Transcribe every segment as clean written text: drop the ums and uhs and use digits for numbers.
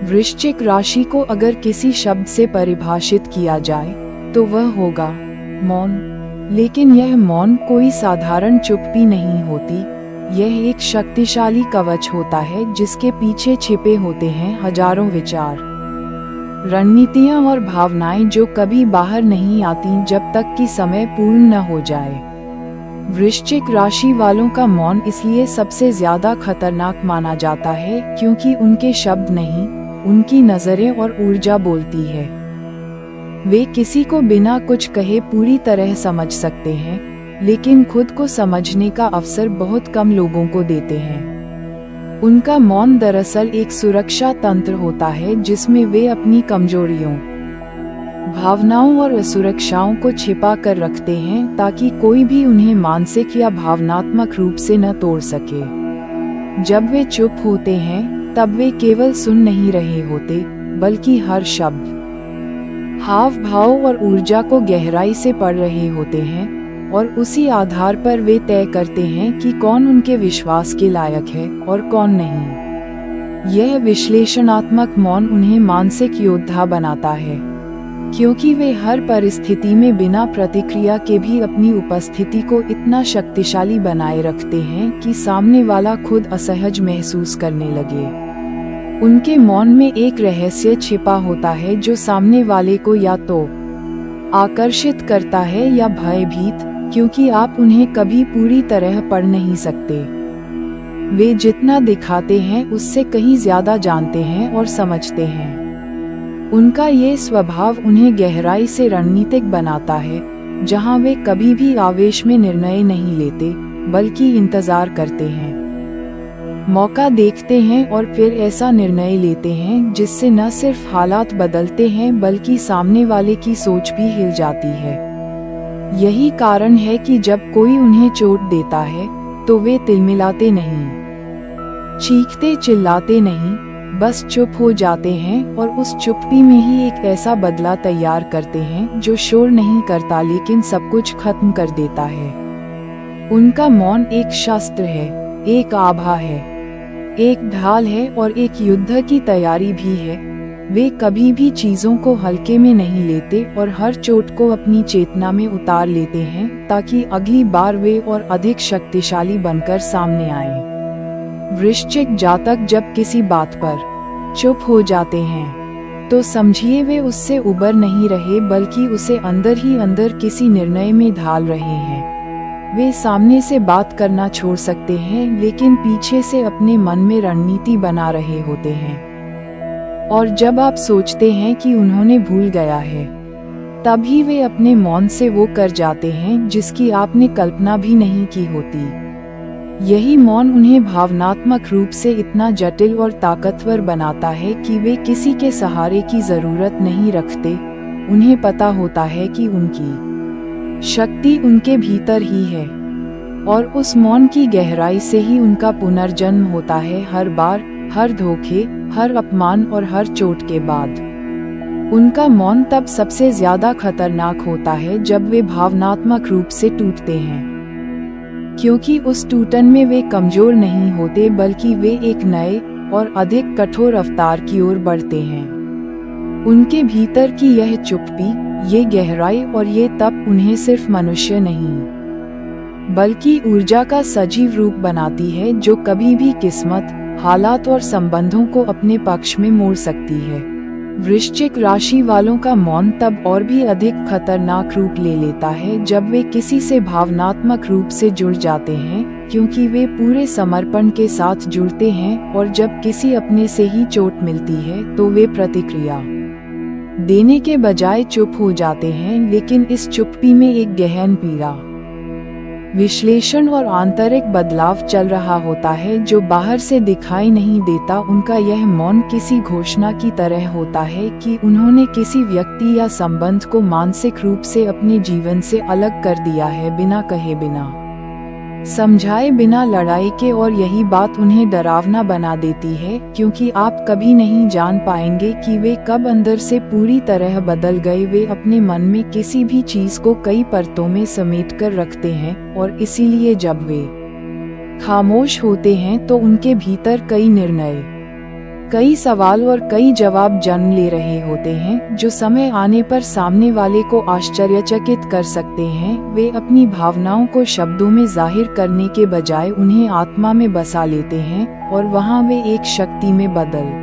वृश्चिक राशि को अगर किसी शब्द से परिभाषित किया जाए तो वह होगा मौन। लेकिन यह मौन कोई साधारण चुप्पी नहीं होती, यह एक शक्तिशाली कवच होता है जिसके पीछे छिपे होते हैं हजारों विचार, रणनीतियां और भावनाएं जो कभी बाहर नहीं आती जब तक कि समय पूर्ण न हो जाए। वृश्चिक राशि वालों का मौन इसलिए सबसे ज्यादा खतरनाक माना जाता है क्योंकि उनके शब्द नहीं, उनकी नजरें और ऊर्जा बोलती है। वे किसी को बिना कुछ कहे पूरी तरह समझ सकते हैं, लेकिन खुद को समझने का अवसर बहुत कम लोगों को देते हैं। उनका मौन दरअसल एक सुरक्षा तंत्र होता है जिसमें वे अपनी कमजोरियों, भावनाओं और असुरक्षाओं को छिपा कर रखते हैं ताकि कोई भी उन्हें मानसिक या भावनात्मक रूप से न तोड़ सके। जब वे चुप होते हैं तब वे केवल सुन नहीं रहे होते, बल्कि हर शब्द, हाव भाव और ऊर्जा को गहराई से पढ़ रहे होते हैं और उसी आधार पर वे तय करते हैं कि कौन उनके विश्वास के लायक है और कौन नहीं। यह विश्लेषणात्मक मौन उन्हें मानसिक योद्धा बनाता है, क्योंकि वे हर परिस्थिति में बिना प्रतिक्रिया के भी अपनी उपस्थिति को इतना शक्तिशाली बनाए रखते हैं कि सामने वाला खुद असहज महसूस करने लगे। उनके मौन में एक रहस्य छिपा होता है जो सामने वाले को या तो आकर्षित करता है या भयभीत, क्योंकि आप उन्हें कभी पूरी तरह पढ़ नहीं सकते। वे जितना दिखाते हैं उससे कहीं ज्यादा जानते हैं और समझते हैं। उनका ये स्वभाव उन्हें गहराई से रणनीतिक बनाता है, जहां वे कभी भी आवेश में निर्णय नहीं लेते, बल्कि इंतजार करते हैं, मौका देखते हैं और फिर ऐसा निर्णय लेते हैं जिससे न सिर्फ हालात बदलते हैं बल्कि सामने वाले की सोच भी हिल जाती है। यही कारण है कि जब कोई उन्हें चोट देता है तो वे तिलमिलाते नहीं, चीखते चिल्लाते नहीं, बस चुप हो जाते हैं और उस चुप्पी में ही एक ऐसा बदला तैयार करते हैं जो शोर नहीं करता लेकिन सब कुछ खत्म कर देता है। उनका मौन एक शस्त्र है, एक आभा है, एक ढाल है और एक युद्ध की तैयारी भी है। वे कभी भी चीजों को हल्के में नहीं लेते और हर चोट को अपनी चेतना में उतार लेते हैं ताकि अगली बार वे और अधिक शक्तिशाली बनकर सामने आएं। वृश्चिक जातक जब किसी बात पर चुप हो जाते हैं तो समझिए वे उससे उबर नहीं रहे बल्कि उसे अंदर ही अंदर किसी निर्णय में ढाल रहे हैं। वे सामने से बात करना छोड़ सकते हैं लेकिन पीछे से अपने मन में रणनीति बना रहे होते हैं। और जब आप सोचते हैं कि उन्होंने भूल गया है, तभी वे अपने मौन से वो कर जाते हैं जिसकी आपने कल्पना भी नहीं की होती। यही मौन उन्हें भावनात्मक रूप से इतना जटिल और ताकतवर बनाता है कि वे किसी के सहारे की जरूरत नहीं रखते। उन्हें पता होता है कि उनकी शक्ति उनके भीतर ही है और उस मौन की गहराई से ही उनका पुनर्जन्म होता है, हर बार, हर धोखे, हर अपमान और हर चोट के बाद। उनका मौन तब सबसे ज्यादा खतरनाक होता है जब वे भावनात्मक रूप से टूटते हैं, क्योंकि उस टूटन में वे कमजोर नहीं होते बल्कि वे एक नए और अधिक कठोर अवतार की ओर बढ़ते हैं। उनके भीतर की यह चुप्पी, ये गहराई और ये तप उन्हें सिर्फ मनुष्य नहीं बल्कि ऊर्जा का सजीव रूप बनाती है जो कभी भी किस्मत, हालात और संबंधों को अपने पक्ष में मोड़ सकती है। वृश्चिक राशि वालों का मौन तब और भी अधिक खतरनाक रूप ले लेता है जब वे किसी से भावनात्मक रूप से जुड़ जाते हैं, क्योंकि वे पूरे समर्पण के साथ जुड़ते हैं और जब किसी अपने से ही चोट मिलती है तो वे प्रतिक्रिया देने के बजाय चुप हो जाते हैं। लेकिन इस चुप्पी में एक गहन पीड़ा, विश्लेषण और आंतरिक बदलाव चल रहा होता है जो बाहर से दिखाई नहीं देता। उनका यह मौन किसी घोषणा की तरह होता है कि उन्होंने किसी व्यक्ति या संबंध को मानसिक रूप से अपने जीवन से अलग कर दिया है, बिना कहे, बिना समझाए, बिना लड़ाई के। और यही बात उन्हें डरावना बना देती है, क्योंकि आप कभी नहीं जान पाएंगे कि वे कब अंदर से पूरी तरह बदल गए। वे अपने मन में किसी भी चीज को कई परतों में समेटकर रखते हैं और इसीलिए जब वे खामोश होते हैं तो उनके भीतर कई निर्णय, कई सवाल और कई जवाब जन्म ले रहे होते हैं जो समय आने पर सामने वाले को आश्चर्यचकित कर सकते हैं। वे अपनी भावनाओं को शब्दों में जाहिर करने के बजाय उन्हें आत्मा में बसा लेते हैं और वहां वे एक शक्ति में बदल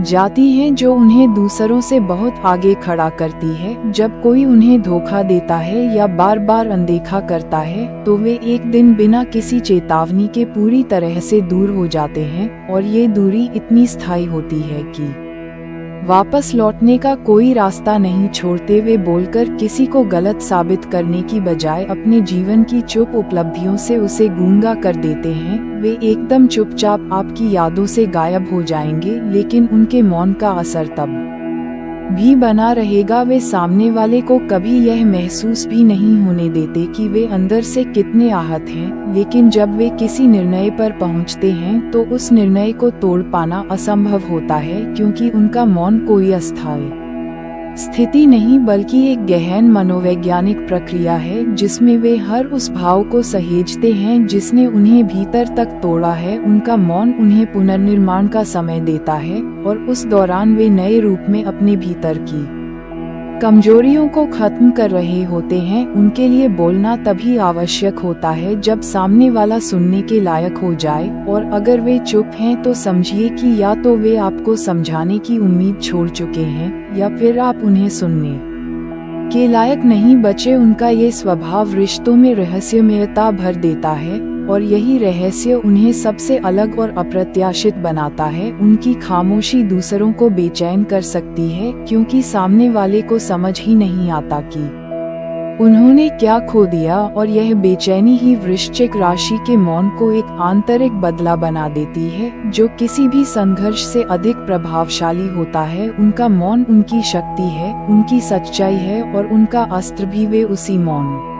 जाती हैं जो उन्हें दूसरों से बहुत आगे खड़ा करती है। जब कोई उन्हें धोखा देता है या बार बार अनदेखा करता है तो वे एक दिन बिना किसी चेतावनी के पूरी तरह से दूर हो जाते हैं और ये दूरी इतनी स्थायी होती है कि वापस लौटने का कोई रास्ता नहीं छोड़ते। वे बोलकर किसी को गलत साबित करने की बजाय अपने जीवन की चुप उपलब्धियों से उसे गूंगा कर देते हैं। वे एकदम चुपचाप आपकी यादों से गायब हो जाएंगे, लेकिन उनके मौन का असर तब भी बना रहेगा। वे सामने वाले को कभी यह महसूस भी नहीं होने देते कि वे अंदर से कितने आहत हैं, लेकिन जब वे किसी निर्णय पर पहुंचते हैं तो उस निर्णय को तोड़ पाना असंभव होता है, क्योंकि उनका मौन कोई अस्थायी स्थिति नहीं बल्कि एक गहन मनोवैज्ञानिक प्रक्रिया है जिसमें वे हर उस भाव को सहेजते हैं जिसने उन्हें भीतर तक तोड़ा है। उनका मौन उन्हें पुनर्निर्माण का समय देता है और उस दौरान वे नए रूप में अपने भीतर की कमजोरियों को खत्म कर रहे होते हैं। उनके लिए बोलना तभी आवश्यक होता है जब सामने वाला सुनने के लायक हो जाए, और अगर वे चुप हैं तो समझिए कि या तो वे आपको समझाने की उम्मीद छोड़ चुके हैं या फिर आप उन्हें सुनने के लायक नहीं बचे। उनका ये स्वभाव रिश्तों में रहस्यमयता भर देता है और यही रहस्य उन्हें सबसे अलग और अप्रत्याशित बनाता है। उनकी खामोशी दूसरों को बेचैन कर सकती है, क्योंकि सामने वाले को समझ ही नहीं आता कि उन्होंने क्या खो दिया, और यह बेचैनी ही वृश्चिक राशि के मौन को एक आंतरिक बदला बना देती है जो किसी भी संघर्ष से अधिक प्रभावशाली होता है। उनका मौन उनकी शक्ति है, उनकी सच्चाई है और उनका अस्त्र भी। वे उसी मौन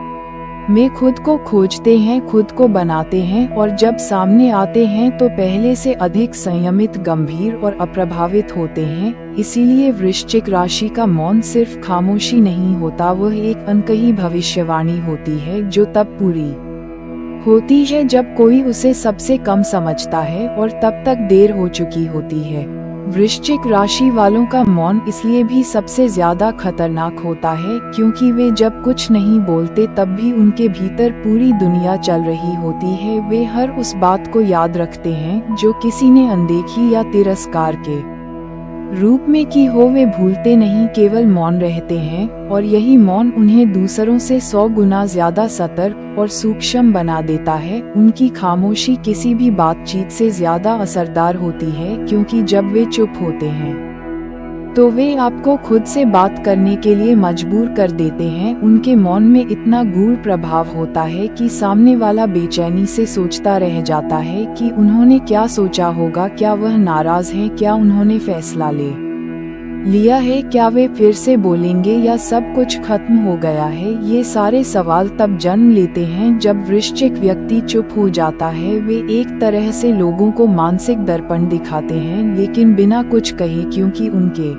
में खुद को खोजते हैं, खुद को बनाते हैं, और जब सामने आते हैं तो पहले से अधिक संयमित, गंभीर और अप्रभावित होते हैं। इसीलिए वृश्चिक राशि का मौन सिर्फ खामोशी नहीं होता, वह एक अनकही भविष्यवाणी होती है जो तब पूरी होती है जब कोई उसे सबसे कम समझता है और तब तक देर हो चुकी होती है। वृश्चिक राशि वालों का मौन इसलिए भी सबसे ज्यादा खतरनाक होता है क्योंकि वे जब कुछ नहीं बोलते तब भी उनके भीतर पूरी दुनिया चल रही होती है। वे हर उस बात को याद रखते हैं जो किसी ने अनदेखी या तिरस्कार के रूप में की हो। वे भूलते नहीं, केवल मौन रहते हैं, और यही मौन उन्हें दूसरों से 100 गुना ज्यादा सतर्क और सूक्ष्म बना देता है। उनकी खामोशी किसी भी बातचीत से ज्यादा असरदार होती है, क्योंकि जब वे चुप होते हैं तो वे आपको खुद से बात करने के लिए मजबूर कर देते हैं। उनके मौन में इतना गूढ़ प्रभाव होता है कि सामने वाला बेचैनी से सोचता रह जाता है कि उन्होंने क्या सोचा होगा, क्या वह नाराज हैं, क्या उन्होंने फैसला ले लिया है, क्या वे फिर से बोलेंगे या सब कुछ खत्म हो गया है। ये सारे सवाल तब जन्म लेते हैं जब वृश्चिक व्यक्ति चुप हो जाता है। वे एक तरह से लोगों को मानसिक दर्पण दिखाते हैं, लेकिन बिना कुछ कहे, क्योंकि उनके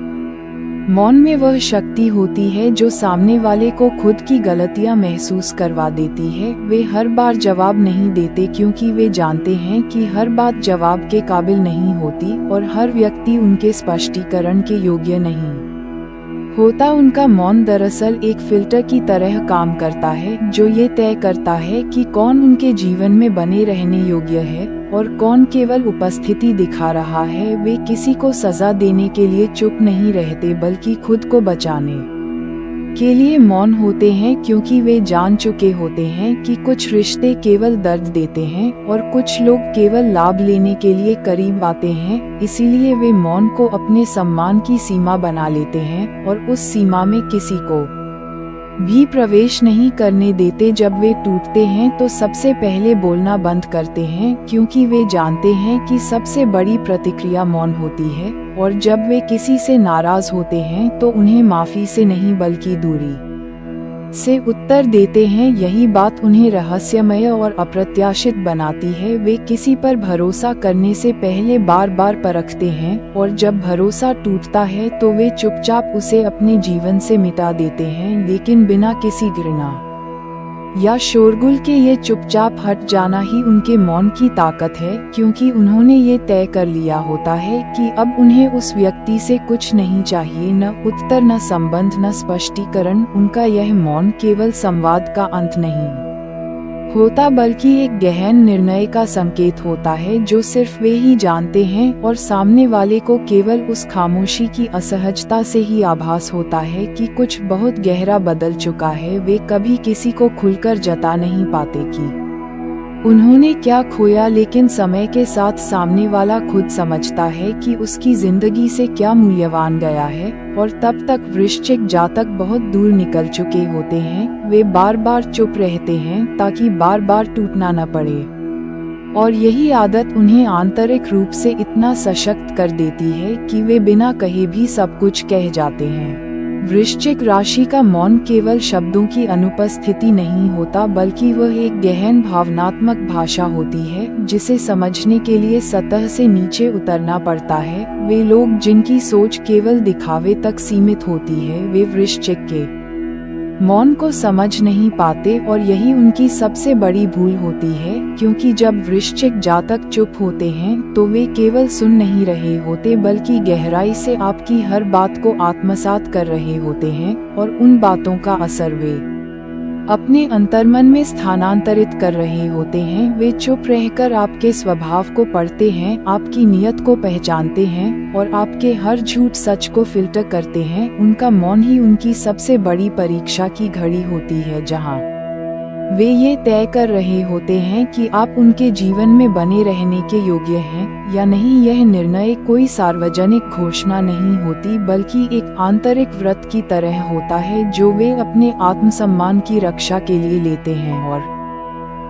मौन में वह शक्ति होती है जो सामने वाले को खुद की गलतियां महसूस करवा देती है। वे हर बार जवाब नहीं देते क्योंकि वे जानते हैं कि हर बात जवाब के काबिल नहीं होती और हर व्यक्ति उनके स्पष्टीकरण के योग्य नहीं होता। उनका मौन दरअसल एक फिल्टर की तरह काम करता है जो ये तय करता है कि कौन उनके जीवन में बने रहने योग्य है और कौन केवल उपस्थिति दिखा रहा है। वे किसी को सजा देने के लिए चुप नहीं रहते, बल्कि खुद को बचाने के लिए मौन होते हैं, क्योंकि वे जान चुके होते हैं कि कुछ रिश्ते केवल दर्द देते हैं और कुछ लोग केवल लाभ लेने के लिए करीब आते हैं। इसीलिए वे मौन को अपने सम्मान की सीमा बना लेते हैं और उस सीमा में किसी को भी प्रवेश नहीं करने देते। जब वे टूटते हैं तो सबसे पहले बोलना बंद करते हैं, क्योंकि वे जानते हैं कि सबसे बड़ी प्रतिक्रिया मौन होती है, और जब वे किसी से नाराज होते हैं तो उन्हें माफी से नहीं बल्कि दूरी से उत्तर देते हैं। यही बात उन्हें रहस्यमय और अप्रत्याशित बनाती है। वे किसी पर भरोसा करने से पहले बार बार परखते हैं, और जब भरोसा टूटता है तो वे चुपचाप उसे अपने जीवन से मिटा देते हैं, लेकिन बिना किसी घृणा या शोरगुल के ये चुपचाप हट जाना ही उनके मौन की ताकत है, क्योंकि उन्होंने ये तय कर लिया होता है कि अब उन्हें उस व्यक्ति से कुछ नहीं चाहिए, न उत्तर, न संबंध, न स्पष्टीकरण। उनका यह मौन केवल संवाद का अंत नहीं होता, बल्कि एक गहन निर्णय का संकेत होता है जो सिर्फ वे ही जानते हैं, और सामने वाले को केवल उस खामोशी की असहजता से ही आभास होता है कि कुछ बहुत गहरा बदल चुका है। वे कभी किसी को खुलकर जता नहीं पाते कि उन्होंने क्या खोया, लेकिन समय के साथ सामने वाला खुद समझता है कि उसकी जिंदगी से क्या मूल्यवान गया है, और तब तक वृश्चिक जातक बहुत दूर निकल चुके होते हैं। वे बार बार चुप रहते हैं ताकि बार बार टूटना न पड़े, और यही आदत उन्हें आंतरिक रूप से इतना सशक्त कर देती है कि वे बिना कहे भी सब कुछ कह जाते हैं। वृश्चिक राशि का मौन केवल शब्दों की अनुपस्थिति नहीं होता, बल्कि वह एक गहन भावनात्मक भाषा होती है जिसे समझने के लिए सतह से नीचे उतरना पड़ता है। वे लोग जिनकी सोच केवल दिखावे तक सीमित होती है, वे वृश्चिक के मौन को समझ नहीं पाते, और यही उनकी सबसे बड़ी भूल होती है, क्योंकि जब वृश्चिक जातक चुप होते हैं तो वे केवल सुन नहीं रहे होते, बल्कि गहराई से आपकी हर बात को आत्मसात कर रहे होते हैं, और उन बातों का असर वे अपने अंतर्मन में स्थानांतरित कर रहे होते हैं। वे चुप रहकर आपके स्वभाव को पढ़ते हैं, आपकी नीयत को पहचानते हैं, और आपके हर झूठ सच को फिल्टर करते हैं। उनका मौन ही उनकी सबसे बड़ी परीक्षा की घड़ी होती है, जहां वे ये तय कर रहे होते हैं कि आप उनके जीवन में बने रहने के योग्य हैं या नहीं। यह निर्णय कोई सार्वजनिक घोषणा नहीं होती, बल्कि एक आंतरिक व्रत की तरह होता है जो वे अपने आत्मसम्मान की रक्षा के लिए लेते हैं, और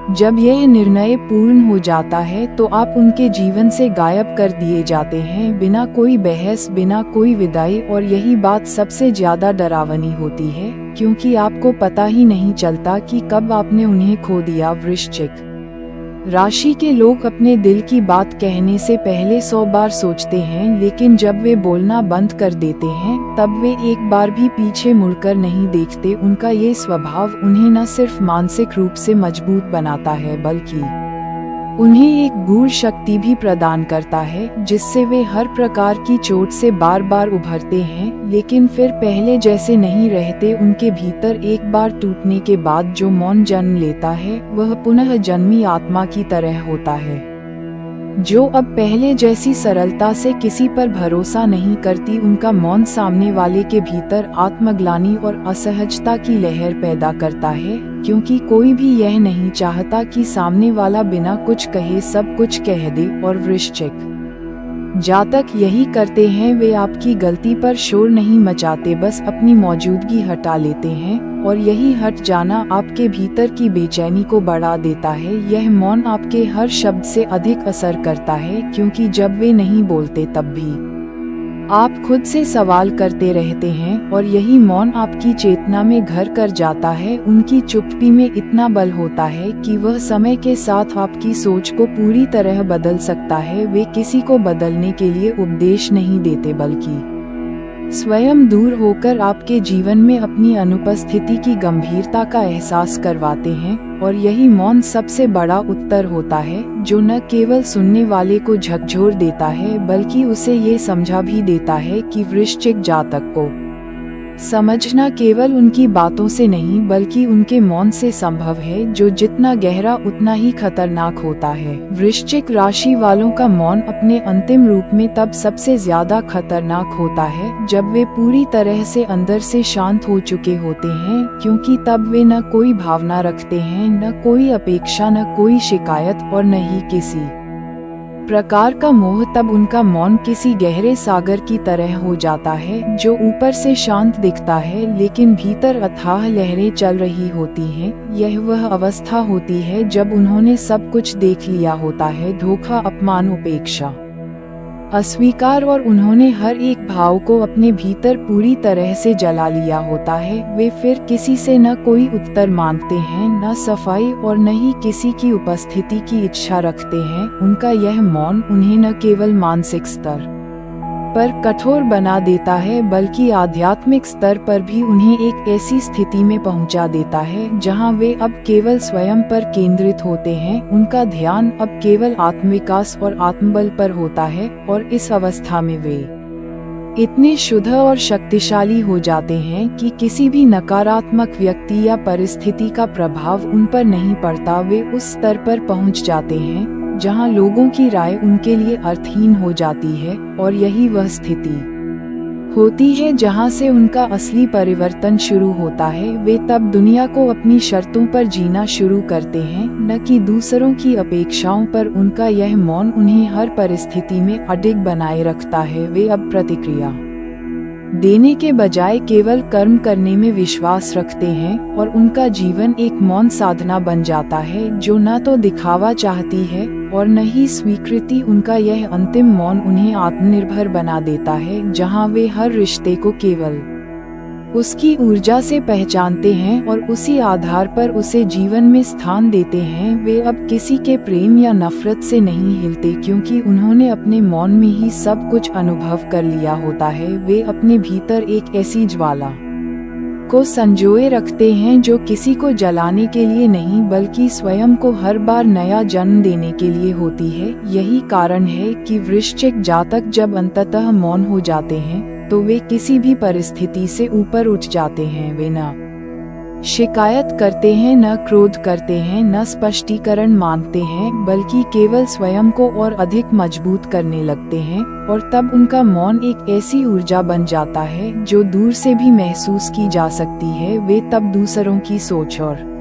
जब यह निर्णय पूर्ण हो जाता है तो आप उनके जीवन से गायब कर दिए जाते हैं, बिना कोई बहस, बिना कोई विदाई। और यही बात सबसे ज्यादा डरावनी होती है, क्योंकि आपको पता ही नहीं चलता कि कब आपने उन्हें खो दिया। वृश्चिक राशि के लोग अपने दिल की बात कहने से पहले 100 बार सोचते हैं, लेकिन जब वे बोलना बंद कर देते हैं तब वे एक बार भी पीछे मुड़कर नहीं देखते। उनका ये स्वभाव उन्हें न सिर्फ मानसिक रूप से मजबूत बनाता है, बल्कि उन्हें एक गूढ़ शक्ति भी प्रदान करता है, जिससे वे हर प्रकार की चोट से बार बार उभरते हैं, लेकिन फिर पहले जैसे नहीं रहते। उनके भीतर एक बार टूटने के बाद जो मौन जन्म लेता है, वह पुनः जन्मी आत्मा की तरह होता है, जो अब पहले जैसी सरलता से किसी पर भरोसा नहीं करती। उनका मौन सामने वाले के भीतर आत्मग्लानि और असहजता की लहर पैदा करता है, क्योंकि कोई भी यह नहीं चाहता कि सामने वाला बिना कुछ कहे सब कुछ कह दे। और वृश्चिक जातक यही करते हैं, वे आपकी गलती पर शोर नहीं मचाते, बस अपनी मौजूदगी हटा लेते हैं, और यही हट जाना आपके भीतर की बेचैनी को बढ़ा देता है। यह मौन आपके हर शब्द से अधिक असर करता है, क्योंकि जब वे नहीं बोलते तब भी आप खुद से सवाल करते रहते हैं, और यही मौन आपकी चेतना में घर कर जाता है। उनकी चुप्पी में इतना बल होता है कि वह समय के साथ आपकी सोच को पूरी तरह बदल सकता है। वे किसी को बदलने के लिए उपदेश नहीं देते, बल्कि स्वयं दूर होकर आपके जीवन में अपनी अनुपस्थिति की गंभीरता का एहसास करवाते हैं। और यही मौन सबसे बड़ा उत्तर होता है, जो न केवल सुनने वाले को झकझोर देता है, बल्कि उसे ये समझा भी देता है कि वृश्चिक जातक को समझना केवल उनकी बातों से नहीं, बल्कि उनके मौन से संभव है, जो जितना गहरा उतना ही खतरनाक होता है। वृश्चिक राशि वालों का मौन अपने अंतिम रूप में तब सबसे ज्यादा खतरनाक होता है जब वे पूरी तरह से अंदर से शांत हो चुके होते हैं, क्योंकि तब वे न कोई भावना रखते हैं, न कोई अपेक्षा, न कोई शिकायत, और न ही किसी प्रकार का मोह। तब उनका मौन किसी गहरे सागर की तरह हो जाता है, जो ऊपर से शांत दिखता है, लेकिन भीतर अथाह लहरें चल रही होती हैं। यह वह अवस्था होती है जब उन्होंने सब कुछ देख लिया होता है, धोखा, अपमान, उपेक्षा, अस्वीकार, और उन्होंने हर एक भाव को अपने भीतर पूरी तरह से जला लिया होता है। वे फिर किसी से न कोई उत्तर मांगते हैं, न सफाई, और न ही किसी की उपस्थिति की इच्छा रखते हैं। उनका यह मौन उन्हें न केवल मानसिक स्तर पर कठोर बना देता है बल्कि आध्यात्मिक स्तर पर भी उन्हें एक ऐसी स्थिति में पहुंचा देता है जहां वे अब केवल स्वयं पर केंद्रित होते हैं। उनका ध्यान अब केवल आत्मविकास और आत्मबल पर होता है और इस अवस्था में वे इतने शुद्ध और शक्तिशाली हो जाते हैं कि किसी भी नकारात्मक व्यक्ति या परिस्थिति का प्रभाव उन पर नहीं पड़ता। वे उस स्तर पर पहुंच जाते हैं जहां लोगों की राय उनके लिए अर्थहीन हो जाती है और यही वह स्थिति होती है जहां से उनका असली परिवर्तन शुरू होता है। वे तब दुनिया को अपनी शर्तों पर जीना शुरू करते हैं, न कि दूसरों की अपेक्षाओं पर। उनका यह मौन उन्हें हर परिस्थिति में अडिग बनाए रखता है। वे अब प्रतिक्रिया देने के बजाय केवल कर्म करने में विश्वास रखते हैं और उनका जीवन एक मौन साधना बन जाता है जो न तो दिखावा चाहती है और न ही स्वीकृति। उनका यह अंतिम मौन उन्हें आत्मनिर्भर बना देता है, जहां वे हर रिश्ते को केवल उसकी ऊर्जा से पहचानते हैं और उसी आधार पर उसे जीवन में स्थान देते हैं। वे अब किसी के प्रेम या नफरत से नहीं हिलते क्योंकि उन्होंने अपने मौन में ही सब कुछ अनुभव कर लिया होता है। वे अपने भीतर एक ऐसी ज्वाला को संजोए रखते हैं जो किसी को जलाने के लिए नहीं बल्कि स्वयं को हर बार नया जन्म देने के लिए होती है। यही कारण है कि वृश्चिक जातक जब अंततः मौन हो जाते हैं तो वे किसी भी परिस्थिति से ऊपर उठ जाते हैं। वे न शिकायत करते हैं, न क्रोध करते हैं, न स्पष्टीकरण मांगते हैं, बल्कि केवल स्वयं को और अधिक मजबूत करने लगते हैं। और तब उनका मौन एक ऐसी ऊर्जा बन जाता है जो दूर से भी महसूस की जा सकती है। वे तब दूसरों की सोच और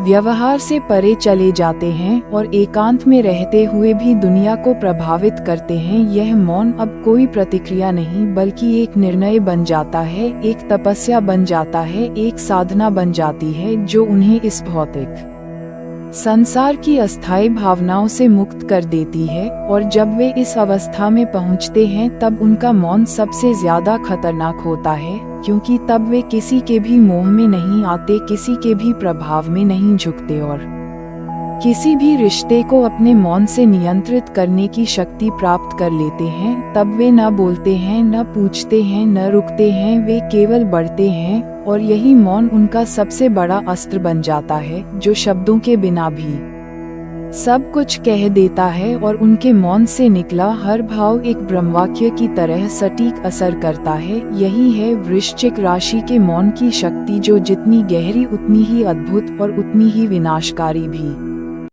व्यवहार से परे चले जाते हैं और एकांत में रहते हुए भी दुनिया को प्रभावित करते हैं। यह मौन अब कोई प्रतिक्रिया नहीं बल्कि एक निर्णय बन जाता है, एक तपस्या बन जाता है, एक साधना बन जाती है जो उन्हें इस भौतिक संसार की अस्थायी भावनाओं से मुक्त कर देती है। और जब वे इस अवस्था में पहुंचते हैं तब उनका मौन सबसे ज्यादा खतरनाक होता है, क्योंकि तब वे किसी के भी मोह में नहीं आते, किसी के भी प्रभाव में नहीं झुकते और किसी भी रिश्ते को अपने मौन से नियंत्रित करने की शक्ति प्राप्त कर लेते हैं। तब वे न बोलते हैं, न पूछते हैं, न रुकते हैं, वे केवल बढ़ते हैं। और यही मौन उनका सबसे बड़ा अस्त्र बन जाता है जो शब्दों के बिना भी सब कुछ कह देता है। और उनके मौन से निकला हर भाव एक ब्रह्मवाक्य की तरह सटीक असर करता है। यही है वृश्चिक राशि के मौन की शक्ति, जो जितनी गहरी उतनी ही अद्भुत और उतनी ही विनाशकारी भी।